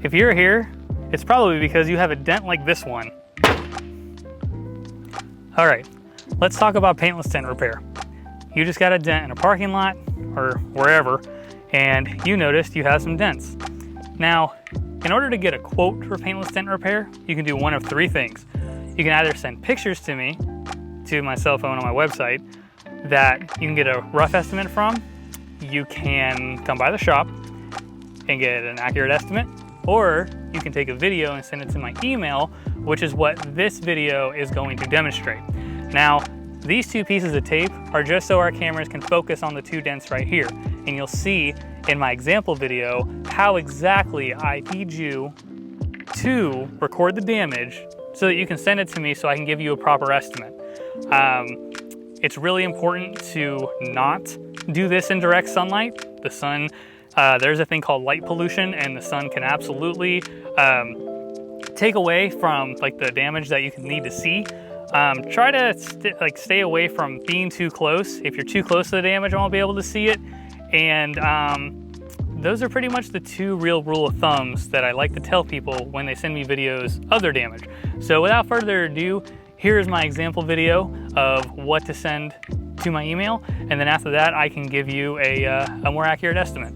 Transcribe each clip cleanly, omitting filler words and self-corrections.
If you're here, it's probably because you have a dent like this one. All right, let's talk about paintless dent repair. You just got a dent in a parking lot or wherever, and you noticed you have some dents. Now, in order to get a quote for paintless dent repair, you can do one of three things. You can either send pictures to me, to my cell phone on my website, that you can get a rough estimate from. You can come by the shop and get an accurate estimate, or you can take a video and send it to my email, which is what this video is going to demonstrate. Now, these two pieces of tape are just so our cameras can focus on the two dents right here. And you'll see in my example video how exactly I need you to record the damage so that you can send it to me so I can give you a proper estimate. It's really important to not do this in direct sunlight. The sun, there's a thing called light pollution, and the sun can absolutely take away from like the damage that you can need to see. Try to stay away from being too close. If you're too close to the damage, I won't be able to see it. And those are pretty much the two real rule of thumbs that I like to tell people when they send me videos of their damage. So without further ado, here's my example video of what to send to my email. And then after that, I can give you a more accurate estimate.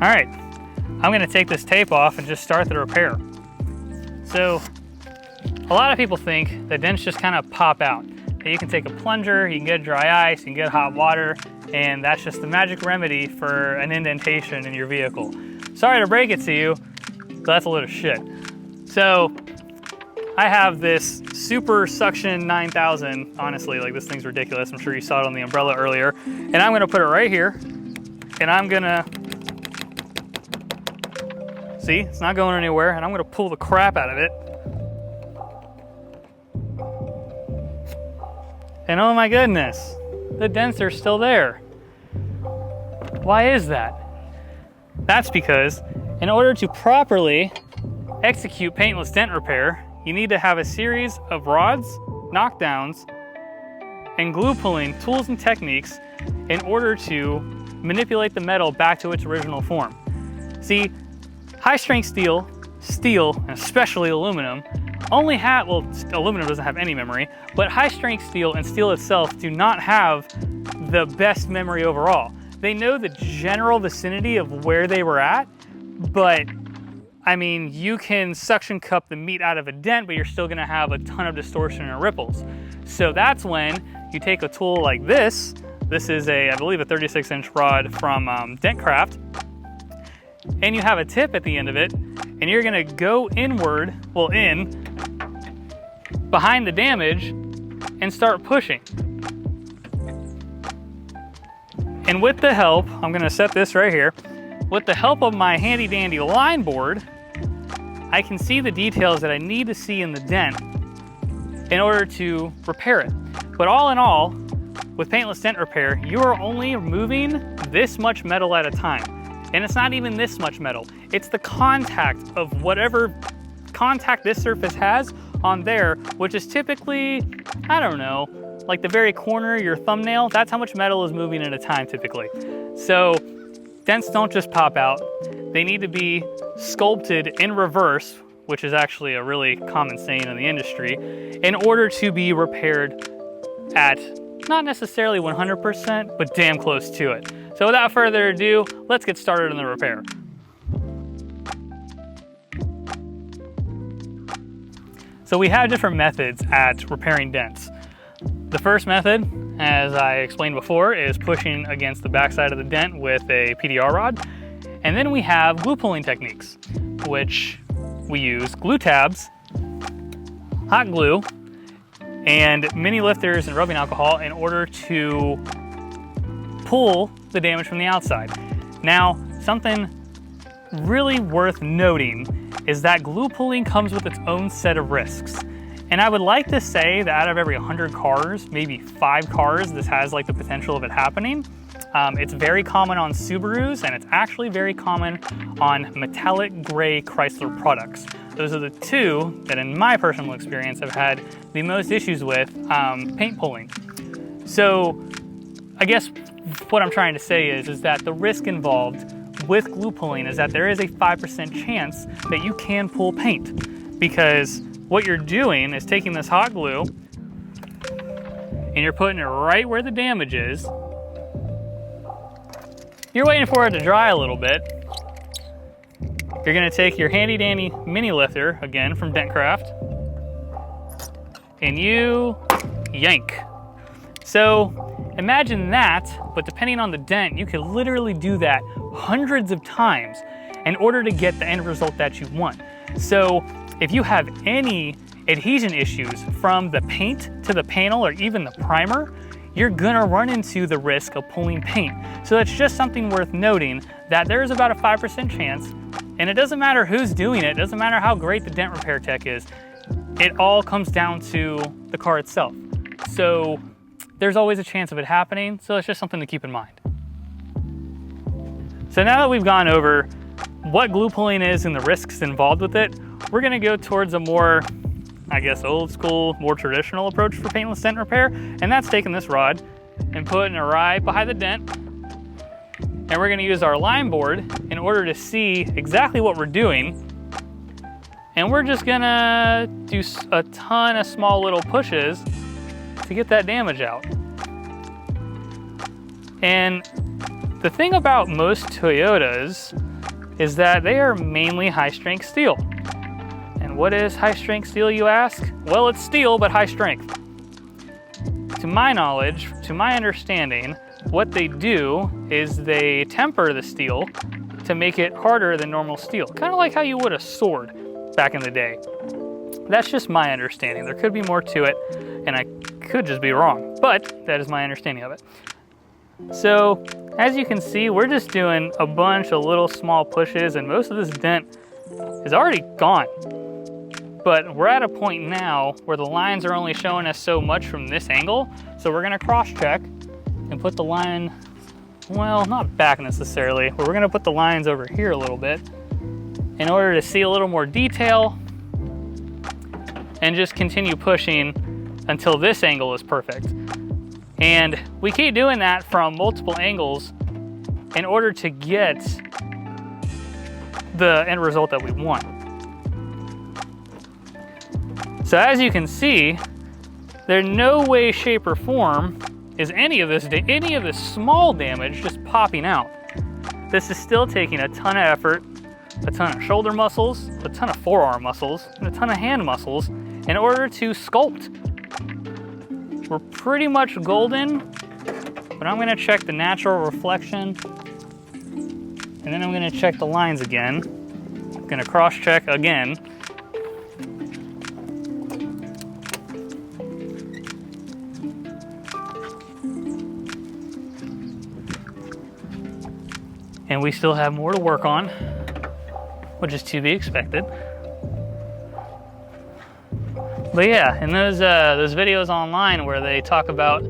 All right, I'm gonna take this tape off and just start the repair. So, a lot of people think that dents just kind of pop out. That you can take a plunger, you can get dry ice, you can get hot water, and that's just the magic remedy for an indentation in your vehicle. Sorry to break it to you, but that's a load of shit. So, I have this Super Suction 9000. Honestly, like, this thing's ridiculous. I'm sure you saw it on the umbrella earlier. And I'm gonna put it right here, and I'm gonna, see, it's not going anywhere, and I'm gonna pull the crap out of it. And oh my goodness, the dents are still there. Why is that? That's because in order to properly execute paintless dent repair, you need to have a series of rods, knockdowns, and glue pulling tools and techniques in order to manipulate the metal back to its original form. See, high-strength steel, and especially aluminum, only have, well, aluminum doesn't have any memory, but high-strength steel and steel itself do not have the best memory overall. They know the general vicinity of where they were at, but I mean, you can suction cup the meat out of a dent, but you're still gonna have a ton of distortion and ripples. So that's when you take a tool like this. This is I believe a 36-inch rod from Dentcraft, and you have a tip at the end of it, and you're gonna go inward, behind the damage, and start pushing. And with the help, I'm gonna set this right here, with the help of my handy dandy line board, I can see the details that I need to see in the dent in order to repair it. But all in all, with paintless dent repair, you are only removing this much metal at a time. And it's not even this much metal. It's the contact of whatever contact this surface has on there, which is typically, I don't know, like the very corner of your thumbnail. That's how much metal is moving at a time typically. So dents don't just pop out. They need to be sculpted in reverse, which is actually a really common saying in the industry, in order to be repaired at not necessarily 100%, but damn close to it. So without further ado, let's get started on the repair. So we have different methods at repairing dents. The first method, as I explained before, is pushing against the backside of the dent with a PDR rod. And then we have glue pulling techniques, which we use glue tabs, hot glue, and mini lifters and rubbing alcohol in order to pull the damage from the outside. Now, something really worth noting is that glue pulling comes with its own set of risks. And I would like to say that out of every 100 cars, maybe 5 cars, this has like the potential of it happening. It's very common on Subarus, and it's actually very common on metallic gray Chrysler products. Those are the two that in my personal experience have had the most issues with paint pulling. So I guess what I'm trying to say is that the risk involved with glue pulling is that there is a 5% chance that you can pull paint, because what you're doing is taking this hot glue and you're putting it right where the damage is. You're waiting for it to dry a little bit. You're gonna take your handy dandy mini lifter, again from Dentcraft, and you yank. So imagine that, but depending on the dent, you could literally do that hundreds of times in order to get the end result that you want. So if you have any adhesion issues from the paint to the panel or even the primer, you're gonna run into the risk of pulling paint. So that's just something worth noting, that there's about a 5% chance, and it doesn't matter who's doing it, doesn't matter how great the dent repair tech is, it all comes down to the car itself. So there's always a chance of it happening, so it's just something to keep in mind. So now that we've gone over what glue pulling is and the risks involved with it, we're gonna go towards a more, I guess, old school, more traditional approach for paintless dent repair, and that's taking this rod and putting it right behind the dent, and we're gonna use our line board in order to see exactly what we're doing, and we're just gonna do a ton of small little pushes to get that damage out. And the thing about most Toyotas is that they are mainly high-strength steel. And what is high-strength steel, you ask? Well, it's steel, but high strength. To my knowledge, to my understanding, what they do is they temper the steel to make it harder than normal steel. Kind of like how you would a sword back in the day. That's just my understanding. There could be more to it, and I could just be wrong, but that is my understanding of it. So, as you can see, we're just doing a bunch of little small pushes, and most of this dent is already gone. But we're at a point now where the lines are only showing us so much from this angle, so we're gonna cross-check and put the line, well, not back necessarily, but we're gonna put the lines over here a little bit in order to see a little more detail, and just continue pushing until this angle is perfect. And we keep doing that from multiple angles in order to get the end result that we want. So as you can see, there's no way, shape, or form is any of this small damage just popping out. This is still taking a ton of effort, a ton of shoulder muscles, a ton of forearm muscles, and a ton of hand muscles in order to sculpt. We're pretty much golden, but I'm gonna check the natural reflection, and then I'm gonna check the lines again. I'm gonna cross-check again. And we still have more to work on, which is to be expected. But yeah, in those videos online where they talk about,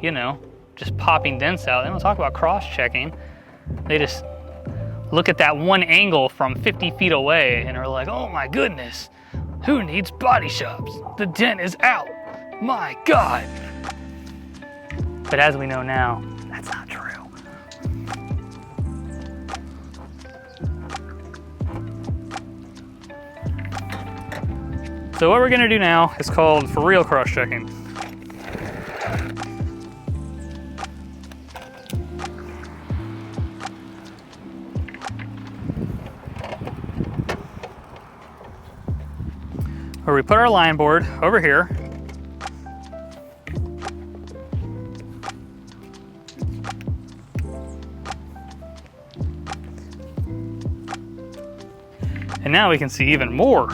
you know, just popping dents out, they don't talk about cross-checking. They just look at that one angle from 50 feet away and are like, oh my goodness, who needs body shops? The dent is out, my God. But as we know now, that's not true. So what we're gonna do now is called for real cross-checking. Where we put our line board over here. And now we can see even more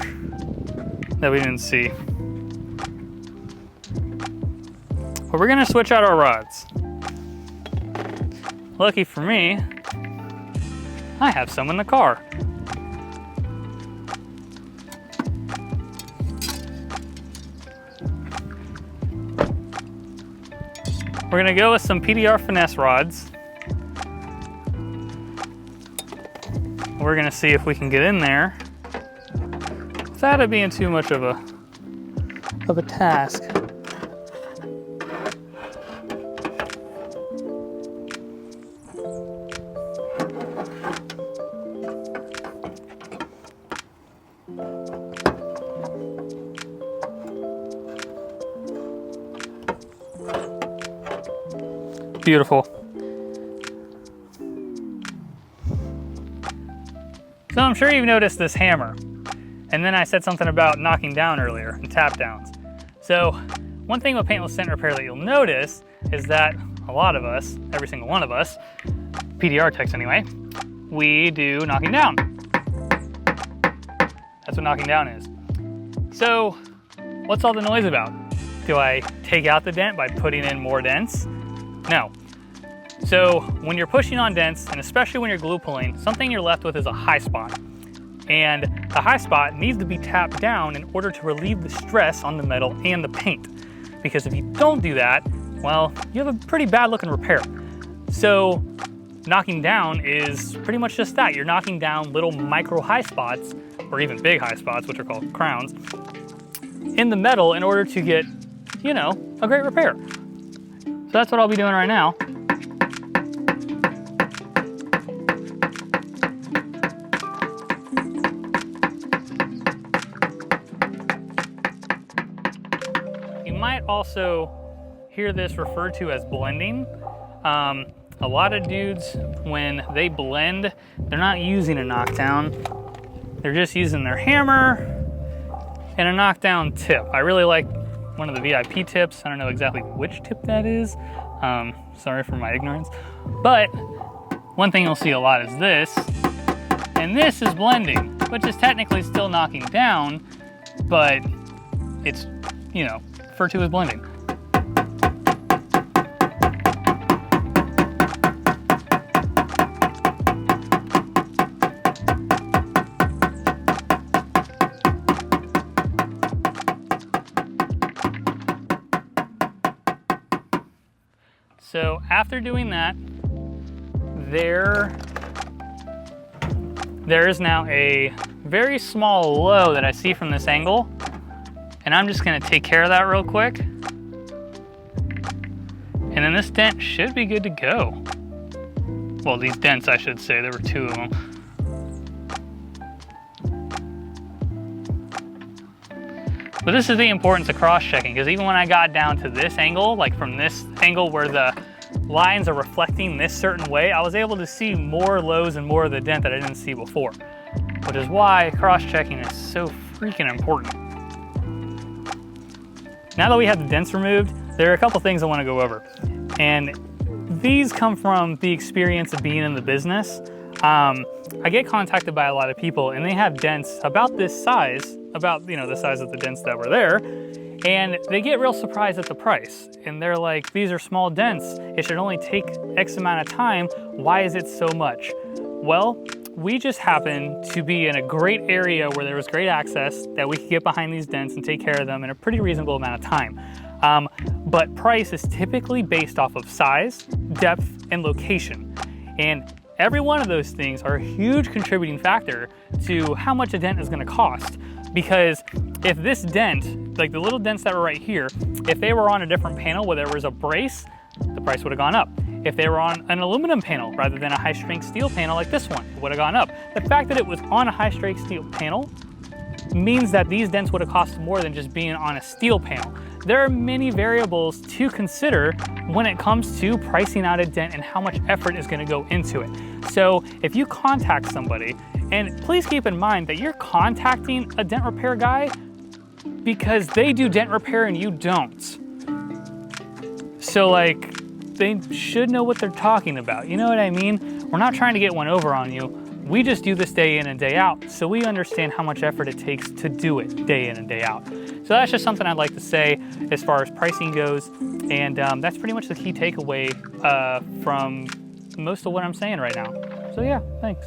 that we didn't see. But we're gonna switch out our rods. Lucky for me, I have some in the car. We're gonna go with some PDR finesse rods. We're gonna see if we can get in there without it being too much of a task. Beautiful. So I'm sure you've noticed this hammer. And then I said something about knocking down earlier and tap downs. So one thing with paintless dent repair that you'll notice is that a lot of us, every single one of us, PDR techs anyway, we do knocking down. That's what knocking down is. So what's all the noise about? Do I take out the dent by putting in more dents? No. So when you're pushing on dents, and especially when you're glue pulling, something you're left with is a high spot. And the high spot needs to be tapped down in order to relieve the stress on the metal and the paint. Because if you don't do that, well, you have a pretty bad looking repair. So knocking down is pretty much just that. You're knocking down little micro high spots, or even big high spots, which are called crowns, in the metal in order to get, you know, a great repair. So that's what I'll be doing right now. You might also hear this referred to as blending. A lot of dudes, when they blend, they're not using a knockdown. They're just using their hammer and a knockdown tip. I really like one of the VIP tips. I don't know exactly which tip that is. Sorry for my ignorance. But one thing you'll see a lot is this, and this is blending, which is technically still knocking down, but it's, you know, referred to as blending. So after doing that, there is now a very small low that I see from this angle, and I'm just gonna take care of that real quick. And then this dent should be good to go. Well, these dents, I should say, there were two of them. But this is the importance of cross-checking, because even when I got down to this angle, like from this angle where the lines are reflecting this certain way, I was able to see more lows and more of the dent that I didn't see before, which is why cross-checking is so freaking important. Now that we have the dents removed, there are a couple things I want to go over. And these come from the experience of being in the business. I get contacted by a lot of people and they have dents about this size, about, you know, the size of the dents that were there, and they get real surprised at the price. And they're like, these are small dents. It should only take X amount of time. Why is it so much? Well, we just happen to be in a great area where there was great access that we could get behind these dents and take care of them in a pretty reasonable amount of time. But price is typically based off of size, depth, and location. And every one of those things are a huge contributing factor to how much a dent is going to cost. Because if this dent, like the little dents that were right here, if they were on a different panel where there was a brace, the price would have gone up. If they were on an aluminum panel rather than a high-strength steel panel like this one, it would have gone up. The fact that it was on a high-strength steel panel means that these dents would have cost more than just being on a steel panel. There are many variables to consider when it comes to pricing out a dent and how much effort is going to go into it. So if you contact somebody, and please keep in mind that you're contacting a dent repair guy because they do dent repair and you don't. So like, they should know what they're talking about. You know what I mean? We're not trying to get one over on you. We just do this day in and day out, so we understand how much effort it takes to do it day in and day out. So that's just something I'd like to say as far as pricing goes, and that's pretty much the key takeaway from most of what I'm saying right now. So yeah, thanks.